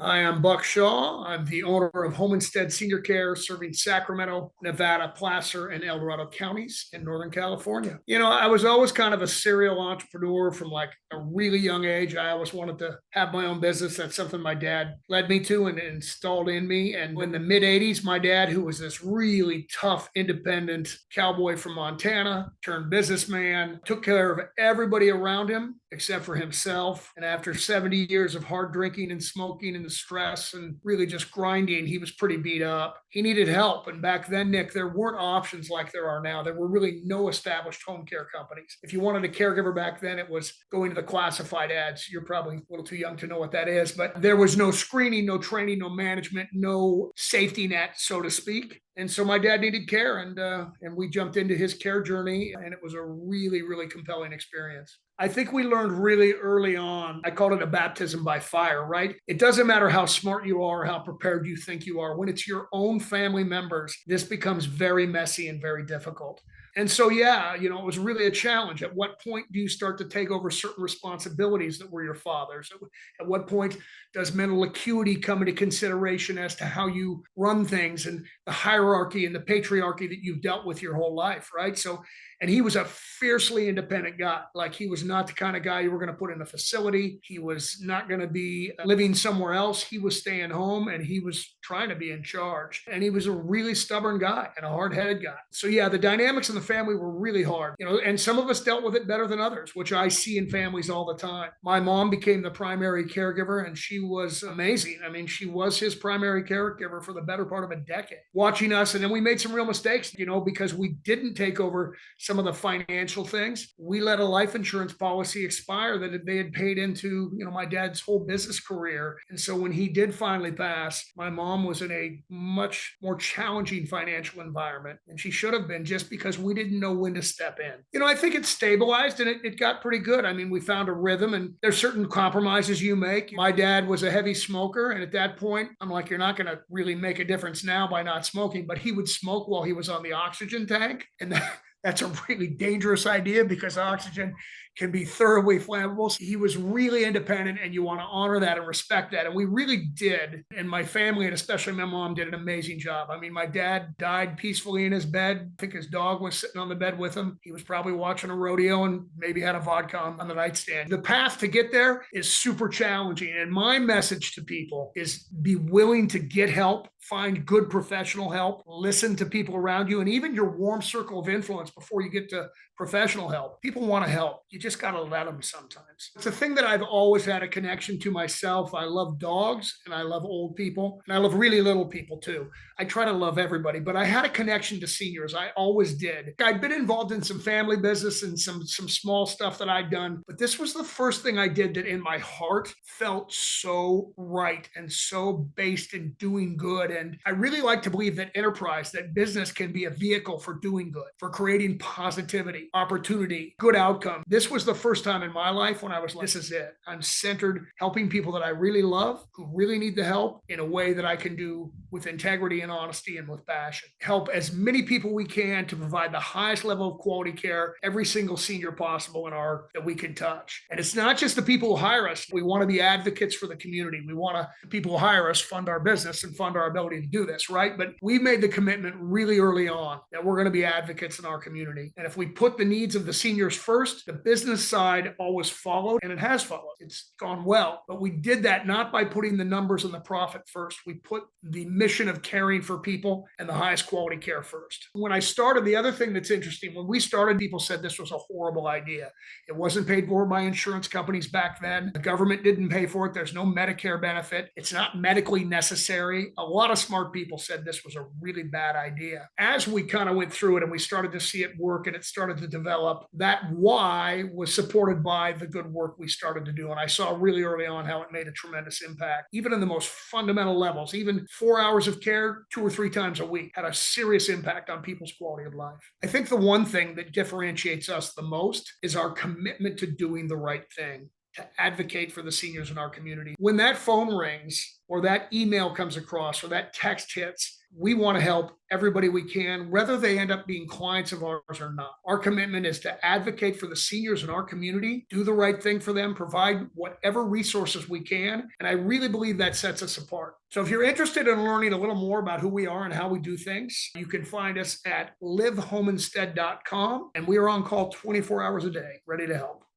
Hi, I'm Buck Shaw. I'm the owner of Home Instead Senior Care, serving Sacramento, Nevada, Placer, and El Dorado counties in Northern California. I was always kind of a serial entrepreneur from like a really young age. I always wanted to have my own business. That's something my dad led me to and installed in me. And in the mid 80s, my dad, who was this really tough, independent cowboy from Montana, turned businessman, took care of everybody around him except for himself. And after 70 years of hard drinking and smoking and the stress and really just grinding, he was pretty beat up. He needed help. And back then, Nick, there weren't options like there are now. There were really no established home care companies. If you wanted a caregiver back then, it was going to the classified ads. You're probably a little too young to know what that is, but there was no screening, no training, no management, no safety net, so to speak. And so my dad needed care, and we jumped into his care journey, and it was a really, really compelling experience. I think we learned really early on. I called it a baptism by fire, right? It doesn't matter how smart you are, how prepared you think you are. When it's your own family members, this becomes very messy and very difficult. And so, yeah, it was really a challenge. At what point do you start to take over certain responsibilities that were your father's? At what point does mental acuity come into consideration as to how you run things and the hierarchy and the patriarchy that you've dealt with your whole life, right? So, and he was a fiercely independent guy. Like, he was not the kind of guy you were going to put in a facility. He was not going to be living somewhere else. He was staying home and he was trying to be in charge. And he was a really stubborn guy and a hard-headed guy. So yeah, the dynamics in the family were really hard, and some of us dealt with it better than others, which I see in families all the time. My mom became the primary caregiver and she was amazing. I mean, she was his primary caregiver for the better part of a decade, watching us. And then we made some real mistakes, because we didn't take over some of the financial things. We let a life insurance policy expire that they had paid into, my dad's whole business career. And so when he did finally pass, my mom was in a much more challenging financial environment. And she should have been, just because we didn't know when to step in. I think it stabilized and it got pretty good. I mean, we found a rhythm, and there's certain compromises you make. My dad was a heavy smoker. And at that point, I'm like, you're not going to really make a difference now by not smoking, but he would smoke while he was on the oxygen tank. And that's a really dangerous idea because oxygen can be thoroughly flammable. So he was really independent, and you want to honor that and respect that. And we really did. And my family, and especially my mom, did an amazing job. I mean, my dad died peacefully in his bed. I think his dog was sitting on the bed with him. He was probably watching a rodeo and maybe had a vodka on the nightstand. The path to get there is super challenging. And my message to people is be willing to get help, find good professional help, listen to people around you, and even your warm circle of influence before you get to professional help. People want to help. You just got to let them sometimes. It's a thing that I've always had a connection to myself. I love dogs and I love old people and I love really little people too. I try to love everybody, but I had a connection to seniors. I always did. I'd been involved in some family business and some small stuff that I'd done, but this was the first thing I did that in my heart felt so right and so based in doing good. And I really like to believe that enterprise, that business can be a vehicle for doing good, for creating positivity, opportunity, good outcome. This was the first time in my life when I was like, this is it. I'm centered helping people that I really love, who really need the help, in a way that I can do with integrity and honesty and with passion. Help as many people we can to provide the highest level of quality care, every single senior possible that we can touch. And it's not just the people who hire us. We want to be advocates for the community. We want the people who hire us fund our business and fund our ability to do this, right? But we made the commitment really early on that we're going to be advocates in our community. And if we put the needs of the seniors first, the business side always followed, and it has followed. It's gone well. But we did that not by putting the numbers and the profit first. We put the mission of caring for people and the highest quality care first. When I started, the other thing that's interesting, when we started, people said this was a horrible idea. It wasn't paid for by insurance companies back then. The government didn't pay for it. There's no Medicare benefit. It's not medically necessary. A lot of smart people said this was a really bad idea. As we kind of went through it and we started to see it work and it started to develop, that why was supported by the good work we started to do. And I saw really early on how it made a tremendous impact, even in the most fundamental levels. Even 4 hours of care 2 or 3 times a week had a serious impact on people's quality of life. I think the one thing that differentiates us the most is our commitment to doing the right thing, to advocate for the seniors in our community. When that phone rings or that email comes across or that text hits, we want to help everybody we can, whether they end up being clients of ours or not. Our commitment is to advocate for the seniors in our community, do the right thing for them, provide whatever resources we can. And I really believe that sets us apart. So if you're interested in learning a little more about who we are and how we do things, you can find us at livehomeandstead.com. And we are on call 24 hours a day, ready to help.